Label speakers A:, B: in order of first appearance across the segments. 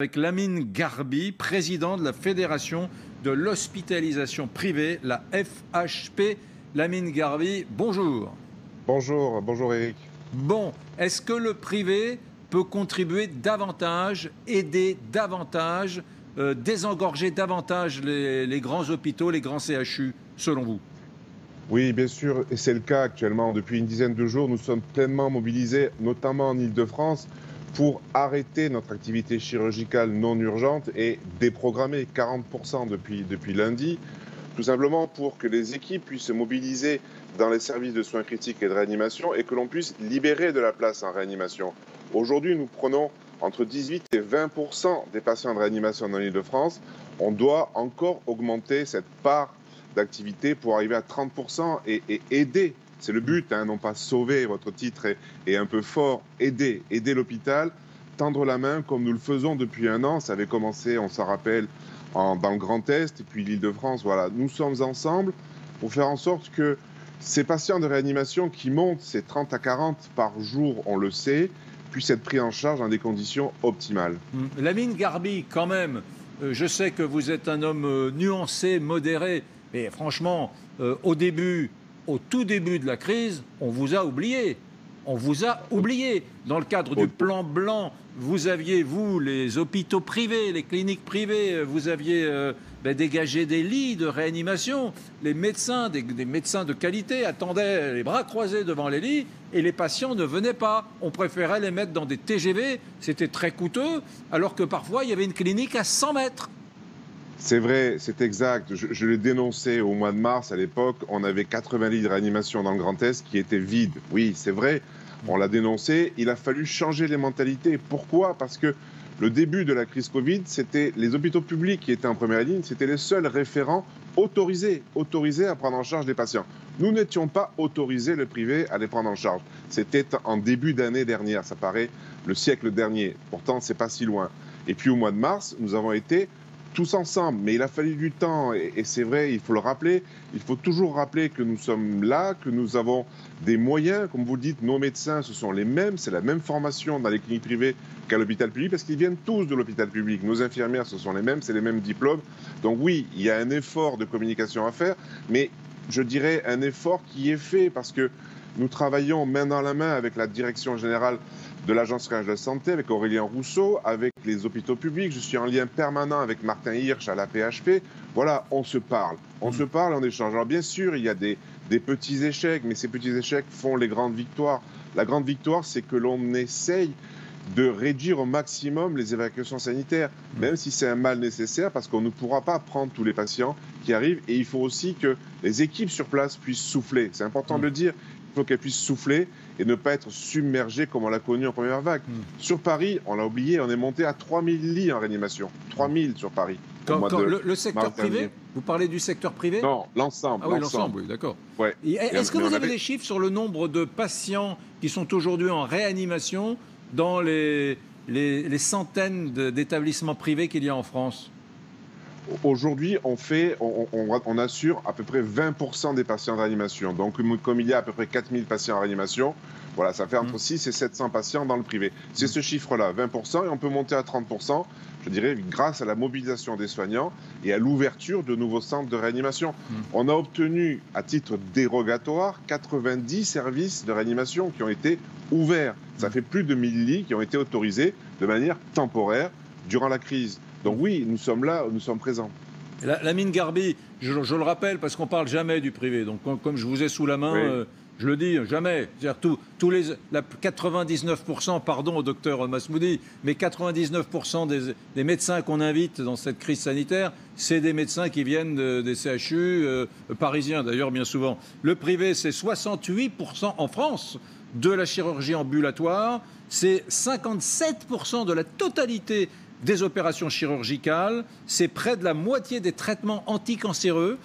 A: Avec Lamine Garbi, président de la Fédération de l'hospitalisation privée, la FHP. Lamine Garbi, bonjour.
B: Bonjour, bonjour Eric.
A: Bon, est-ce que le privé peut contribuer davantage, aider davantage, désengorger davantage les grands hôpitaux, les grands CHU, selon vous?
B: Oui, bien sûr, et c'est le cas actuellement. Depuis une dizaine de jours, nous sommes pleinement mobilisés, notamment en Île-de-France, pour arrêter notre activité chirurgicale non urgente et déprogrammer 40% depuis lundi, tout simplement pour que les équipes puissent se mobiliser dans les services de soins critiques et de réanimation et que l'on puisse libérer de la place en réanimation. Aujourd'hui, nous prenons entre 18 et 20% des patients de réanimation dans l'Île-de-France. On doit encore augmenter cette part d'activité pour arriver à 30% et aider. C'est le but, hein, non pas sauver, votre titre est un peu fort, aider l'hôpital, tendre la main comme nous le faisons depuis un an. Ça avait commencé, on s'en rappelle, dans le Grand Est et puis l'Île-de-France. Voilà, nous sommes ensemble pour faire en sorte que ces patients de réanimation qui montent, ces 30 à 40 par jour, on le sait, puissent être pris en charge dans des conditions optimales.
A: Lamine Garbi, quand même, je sais que vous êtes un homme nuancé, modéré, mais franchement, au tout début de la crise, on vous a oublié. On vous a oublié. Dans le cadre du plan blanc, vous aviez, vous, les hôpitaux privés, les cliniques privées, vous aviez dégagé des lits de réanimation. Les médecins, des médecins de qualité, attendaient les bras croisés devant les lits et les patients ne venaient pas. On préférait les mettre dans des TGV, c'était très coûteux, alors que parfois, il y avait une clinique à 100 mètres.
B: C'est vrai, c'est exact. Je l'ai dénoncé au mois de mars à l'époque. On avait 80 lits de réanimation dans le Grand Est qui étaient vides. Oui, c'est vrai. On l'a dénoncé. Il a fallu changer les mentalités. Pourquoi? Parce que le début de la crise Covid, c'était les hôpitaux publics qui étaient en première ligne. C'était les seuls référents autorisés à prendre en charge les patients. Nous n'étions pas autorisés, le privé, à les prendre en charge. C'était en début d'année dernière. Ça paraît le siècle dernier. Pourtant, c'est pas si loin. Et puis au mois de mars, nous avons été tous ensemble, mais il a fallu du temps et c'est vrai, il faut le rappeler, il faut toujours rappeler que nous sommes là, que nous avons des moyens, comme vous le dites, nos médecins, ce sont les mêmes, c'est la même formation dans les cliniques privées qu'à l'hôpital public, parce qu'ils viennent tous de l'hôpital public, nos infirmières, ce sont les mêmes, c'est les mêmes diplômes, donc oui, il y a un effort de communication à faire, mais je dirais un effort qui est fait, parce que nous travaillons main dans la main avec la direction générale de l'Agence régionale de la santé, avec Aurélien Rousseau, avec les hôpitaux publics. Je suis en lien permanent avec Martin Hirsch à la PHP. Voilà, on se parle, on échange. Alors bien sûr, il y a des petits échecs, mais ces petits échecs font les grandes victoires. La grande victoire, c'est que l'on essaye de réduire au maximum les évacuations sanitaires, même si c'est un mal nécessaire, parce qu'on ne pourra pas prendre tous les patients qui arrivent. Et il faut aussi que les équipes sur place puissent souffler. C'est important de le dire. Il faut qu'elles puissent souffler et ne pas être submergées comme on l'a connu en première vague. Sur Paris, on l'a oublié, on est monté à 3000 lits en réanimation. 3000 sur Paris.
A: Le secteur privé, vous parlez du secteur privé?
B: Non, l'ensemble.
A: Ah oui, l'ensemble, oui, d'accord.
B: Ouais.
A: Est-ce que vous avez des chiffres sur le nombre de patients qui sont aujourd'hui en réanimation dans les centaines d'établissements privés qu'il y a en France?
B: Aujourd'hui, on assure à peu près 20% des patients de réanimation. Donc, comme il y a à peu près 4000 patients en réanimation, voilà, ça fait entre 6 et 700 patients dans le privé. C'est ce chiffre-là, 20%, et on peut monter à 30%, je dirais, grâce à la mobilisation des soignants et à l'ouverture de nouveaux centres de réanimation. On a obtenu, à titre dérogatoire, 90 services de réanimation qui ont été ouverts. Ça fait plus de 1000 lits qui ont été autorisés de manière temporaire durant la crise. Donc oui, nous sommes là, nous sommes présents.
A: Lamine Garbi, je le rappelle, parce qu'on ne parle jamais du privé. Donc comme je vous ai sous la main, je le dis, jamais. C'est-à-dire 99%, pardon au docteur Masmoudi, mais 99% des médecins qu'on invite dans cette crise sanitaire, c'est des médecins qui viennent des CHU parisiens, d'ailleurs, bien souvent. Le privé, c'est 68% en France de la chirurgie ambulatoire, c'est 57% de la totalité des opérations chirurgicales, c'est près de la moitié des traitements anticancéreux,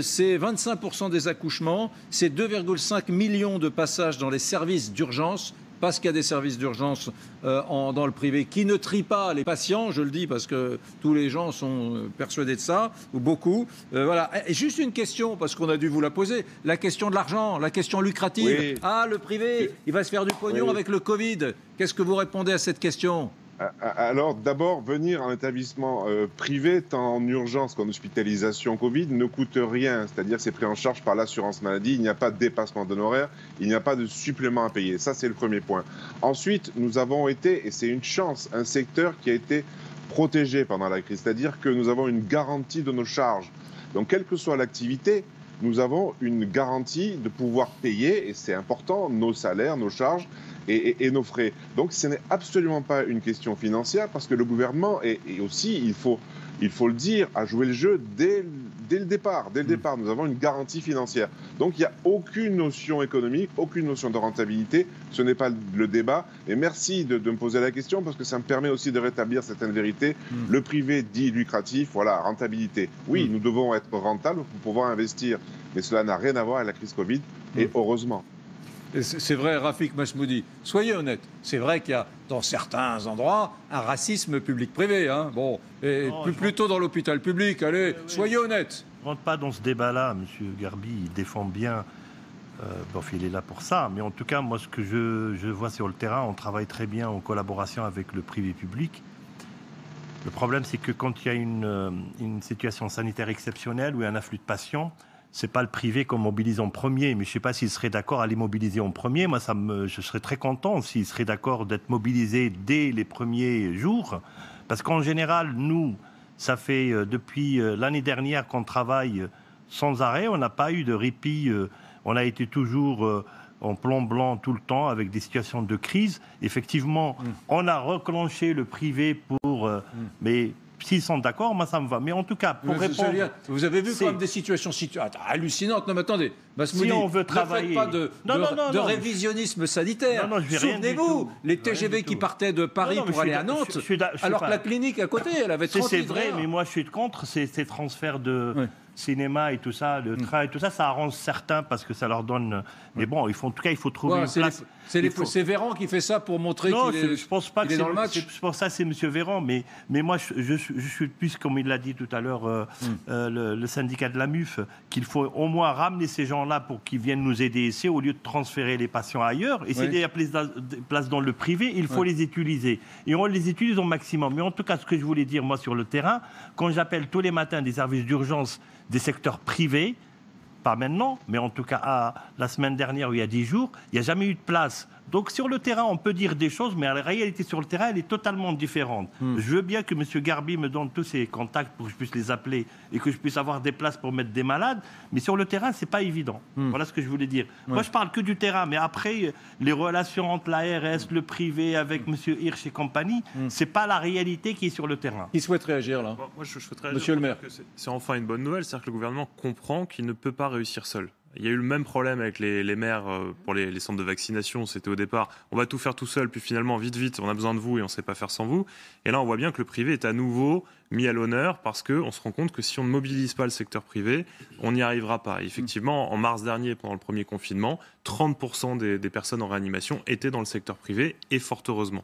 A: c'est 25% des accouchements, c'est 2,5 millions de passages dans les services d'urgence, parce qu'il y a des services d'urgence dans le privé qui ne trient pas les patients, je le dis parce que tous les gens sont persuadés de ça, ou beaucoup. Voilà. Et juste une question, parce qu'on a dû vous la poser, la question de l'argent, la question lucrative. Oui. Ah, le privé, il va se faire du pognon avec le Covid. Qu'est-ce que vous répondez à cette question ?
B: Alors, d'abord, venir en établissement privé, tant en urgence qu'en hospitalisation Covid, ne coûte rien. C'est-à-dire que c'est pris en charge par l'assurance maladie. Il n'y a pas de dépassement d'honoraires, il n'y a pas de supplément à payer. Ça, c'est le premier point. Ensuite, nous avons été, et c'est une chance, un secteur qui a été protégé pendant la crise. C'est-à-dire que nous avons une garantie de nos charges. Donc, quelle que soit l'activité, nous avons une garantie de pouvoir payer, et c'est important, nos salaires, nos charges et nos frais. Donc ce n'est absolument pas une question financière parce que le gouvernement, et aussi, il faut le dire, a joué le jeu dès le départ. Dès le départ, nous avons une garantie financière. Donc il n'y a aucune notion économique, aucune notion de rentabilité. Ce n'est pas le débat. Et merci de me poser la question parce que ça me permet aussi de rétablir certaines vérités. Le privé dit lucratif, voilà, rentabilité. Oui, nous devons être rentables pour pouvoir investir. Mais cela n'a rien à voir avec la crise Covid, et heureusement.
A: C'est vrai, Rafik Masmoudi. Soyez honnête. C'est vrai qu'il y a, dans certains endroits, un racisme public-privé. Hein. Bon, et plutôt dans l'hôpital public. Allez, soyez honnête.
C: Je ne rentre pas dans ce débat-là. M. Garbi, il défend bien. Il est là pour ça. Mais en tout cas, moi, ce que je vois sur le terrain, on travaille très bien en collaboration avec le privé-public. Le problème, c'est que quand il y a une situation sanitaire exceptionnelle ou un afflux de patients, c'est pas le privé qu'on mobilise en premier, mais je sais pas s'il serait d'accord à les mobiliser en premier. Moi, je serais très content s'il serait d'accord d'être mobilisé dès les premiers jours, parce qu'en général, nous, ça fait depuis l'année dernière qu'on travaille sans arrêt. On n'a pas eu de répit. On a été toujours en plomb blanc tout le temps avec des situations de crise. Effectivement, on a reclenché le privé pour, mais s'ils sont d'accord, moi ça me va. Mais en tout cas, pour répondre...
A: Vous avez vu quand même des situations hallucinantes. Non mais attendez,
C: si on veut travailler...
A: Ne faites pas de révisionnisme sanitaire. Souvenez-vous, les TGV qui partaient de Paris pour aller à Nantes, alors que la clinique à côté, elle avait 30
C: C'est vrai, mais moi je suis contre ces transferts de... cinéma et tout ça, le train et tout ça, ça arrange certains parce que ça leur donne... Mais bon, en tout cas, il faut trouver une place.
A: C'est Véran qui fait ça pour montrer qu'il est,
C: je pense pas que
A: dans le match.
C: Je pense que ça, c'est M. Véran, mais moi, je suis plus, comme il l'a dit tout à l'heure, le syndicat de la MUF, qu'il faut au moins ramener ces gens-là pour qu'ils viennent nous aider ici, au lieu de transférer les patients ailleurs. Et s'il y a place dans le privé, il faut les utiliser. Et on les utilise au maximum. Mais en tout cas, ce que je voulais dire, moi, sur le terrain, quand j'appelle tous les matins des services d'urgence des secteurs privés, pas maintenant, mais en tout cas la semaine dernière ou il y a 10 jours, il n'y a jamais eu de place. Donc sur le terrain, on peut dire des choses, mais la réalité sur le terrain, elle est totalement différente. Je veux bien que M. Garbi me donne tous ses contacts pour que je puisse les appeler et que je puisse avoir des places pour mettre des malades, mais sur le terrain, c'est pas évident. Voilà ce que je voulais dire. Moi, je parle que du terrain, mais après, les relations entre l'ARS, le privé, avec M. Hirsch et compagnie, c'est pas la réalité qui est sur le terrain.
A: Qui souhaite réagir là?
D: Moi, je souhaite réagir.
A: Monsieur le maire.
D: C'est enfin une bonne nouvelle, c'est-à-dire que le gouvernement comprend qu'il ne peut pas réussir seul. Il y a eu le même problème avec les maires pour les centres de vaccination. C'était au départ, on va tout faire tout seul, puis finalement, vite, on a besoin de vous et on ne sait pas faire sans vous. Et là, on voit bien que le privé est à nouveau mis à l'honneur parce qu'on se rend compte que si on ne mobilise pas le secteur privé, on n'y arrivera pas. Et effectivement, en mars dernier, pendant le premier confinement, 30% des personnes en réanimation étaient dans le secteur privé, et fort heureusement.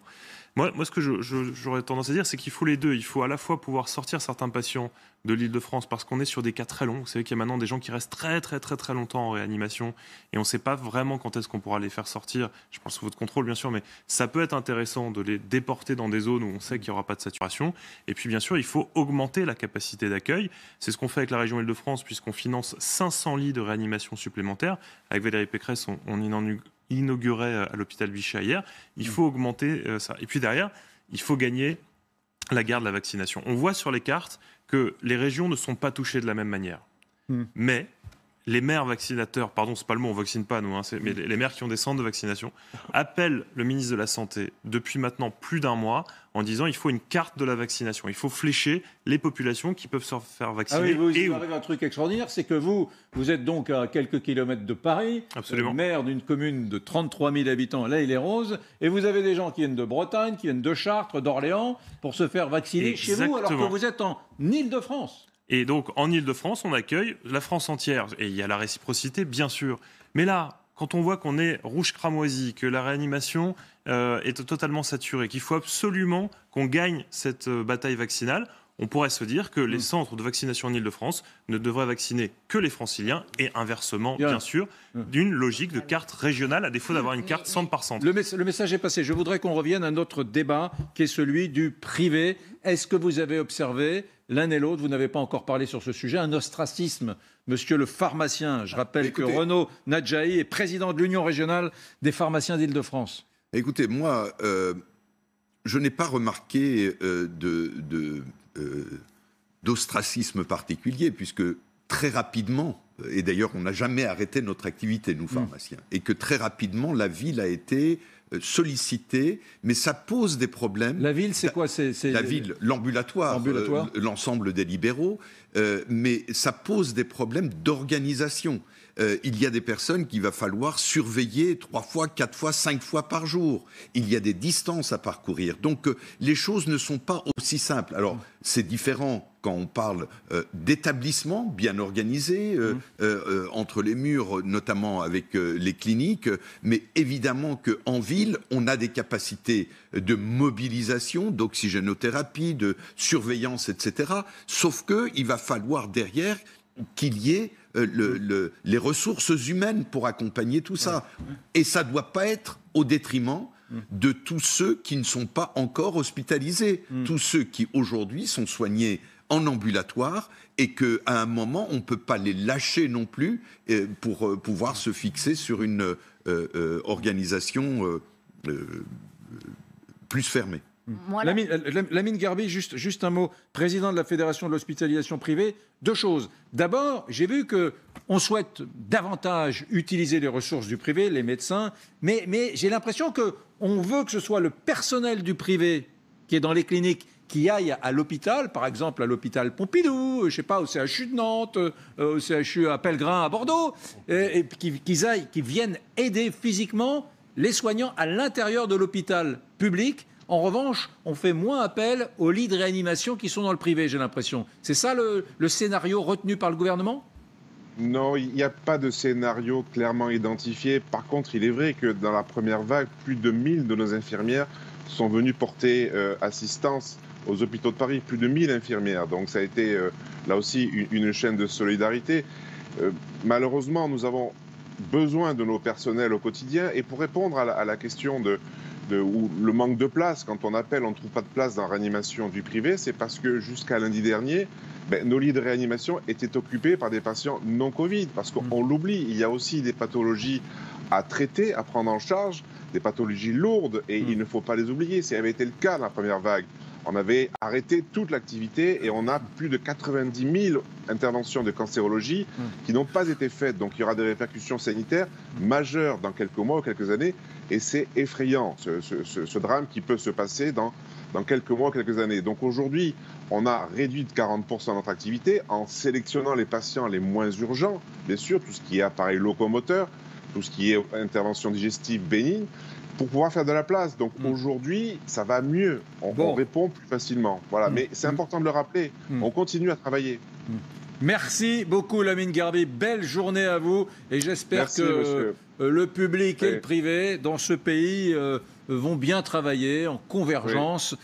D: Moi, ce que j'aurais tendance à dire, c'est qu'il faut les deux. Il faut à la fois pouvoir sortir certains patients de l'Île-de-France parce qu'on est sur des cas très longs. Vous savez qu'il y a maintenant des gens qui restent très longtemps en réanimation et on ne sait pas vraiment quand est-ce qu'on pourra les faire sortir. Je parle sous votre contrôle, bien sûr, mais ça peut être intéressant de les déporter dans des zones où on sait qu'il n'y aura pas de saturation. Et puis, bien sûr, il faut augmenter la capacité d'accueil. C'est ce qu'on fait avec la région Île-de-France puisqu'on finance 500 lits de réanimation supplémentaires. Avec Valérie Pécresse, on inaugurait à l'hôpital Bichat hier. Il faut augmenter ça. Et puis derrière, il faut gagner la guerre de la vaccination. On voit sur les cartes que les régions ne sont pas touchées de la même manière. Mais les maires vaccinateurs, pardon, c'est pas le mot, on vaccine pas nous, mais les maires qui ont des centres de vaccination, appellent le ministre de la Santé depuis maintenant plus d'un mois en disant il faut une carte de la vaccination. Il faut flécher les populations qui peuvent se faire vacciner.
A: Ah oui, il arrive un truc extraordinaire, c'est que vous êtes donc à quelques kilomètres de Paris, maire d'une commune de 33 000 habitants, là il est rose, et vous avez des gens qui viennent de Bretagne, qui viennent de Chartres, d'Orléans, pour se faire vacciner chez vous, alors que vous êtes en Île-de-France.
D: Et donc, en Île-de-France, on accueille la France entière. Et il y a la réciprocité, bien sûr. Mais là, quand on voit qu'on est rouge cramoisi, que la réanimation est totalement saturée, qu'il faut absolument qu'on gagne cette bataille vaccinale, on pourrait se dire que les centres de vaccination en Ile-de-France ne devraient vacciner que les Franciliens et inversement, bien sûr, d'une logique de carte régionale, à défaut d'avoir une carte centre par centre.
A: Le message est passé. Je voudrais qu'on revienne à notre débat, qui est celui du privé. Est-ce que vous avez observé, l'un et l'autre, vous n'avez pas encore parlé sur ce sujet, un ostracisme, monsieur le pharmacien? Je rappelle que Renaud Nadjaï est président de l'Union régionale des pharmaciens d'Île-de-France.
E: Écoutez, moi, je n'ai pas remarqué d'ostracisme particulier, puisque très rapidement, et d'ailleurs on n'a jamais arrêté notre activité, nous pharmaciens, et que très rapidement la ville a été sollicitée, mais ça pose des problèmes.
A: La ville, c'est quoi?
E: La ville, l'ambulatoire, l'ensemble des libéraux, mais ça pose des problèmes d'organisation. Il y a des personnes qu'il va falloir surveiller 3 fois, 4 fois, 5 fois par jour. Il y a des distances à parcourir. Donc les choses ne sont pas aussi simples. Alors c'est différent quand on parle d'établissements bien organisés, entre les murs, notamment avec les cliniques, mais évidemment qu'en ville, on a des capacités de mobilisation, d'oxygénothérapie, de surveillance, etc. Sauf qu'il va falloir derrière qu'il y ait les ressources humaines pour accompagner tout ça. Et ça ne doit pas être au détriment de tous ceux qui ne sont pas encore hospitalisés, tous ceux qui aujourd'hui sont soignés en ambulatoire et qu'à un moment, on ne peut pas les lâcher non plus pour pouvoir se fixer sur une organisation plus fermée.
A: Lamine Garbi, juste un mot, président de la Fédération de l'hospitalisation privée. 2 choses. D'abord, j'ai vu qu'on souhaite davantage utiliser les ressources du privé, les médecins, mais j'ai l'impression qu'on veut que ce soit le personnel du privé qui est dans les cliniques qui aille à l'hôpital, par exemple à l'hôpital Pompidou, je ne sais pas, au CHU de Nantes, au CHU à Pellegrin à Bordeaux, et qui viennent aider physiquement les soignants à l'intérieur de l'hôpital public. En revanche, on fait moins appel aux lits de réanimation qui sont dans le privé, j'ai l'impression. C'est ça le scénario retenu par le gouvernement ?
B: Non, il n'y a pas de scénario clairement identifié. Par contre, il est vrai que dans la première vague, plus de 1000 de nos infirmières sont venues porter assistance aux hôpitaux de Paris. Plus de 1000 infirmières. Donc ça a été là aussi une chaîne de solidarité. Malheureusement, nous avons besoin de nos personnels au quotidien. Et pour répondre à la question ou le manque de place, quand on appelle, on ne trouve pas de place dans la réanimation du privé, c'est parce que jusqu'à lundi dernier, nos lits de réanimation étaient occupés par des patients non Covid, parce qu'on l'oublie, il y a aussi des pathologies à traiter, à prendre en charge, des pathologies lourdes, et il ne faut pas les oublier. Ça avait été le cas dans la première vague. On avait arrêté toute l'activité et on a plus de 90 000 interventions de cancérologie qui n'ont pas été faites. Donc il y aura des répercussions sanitaires majeures dans quelques mois ou quelques années. Et c'est effrayant, ce drame qui peut se passer dans quelques mois ou quelques années. Donc aujourd'hui, on a réduit de 40% notre activité en sélectionnant les patients les moins urgents, bien sûr, tout ce qui est appareil locomoteur, tout ce qui est intervention digestive bénigne, pour pouvoir faire de la place. Donc aujourd'hui, ça va mieux. On répond plus facilement. Voilà. Mais c'est important de le rappeler. On continue à travailler.
A: Merci beaucoup, Lamine Garbi. Belle journée à vous. Et j'espère que le public et le privé dans ce pays vont bien travailler en convergence.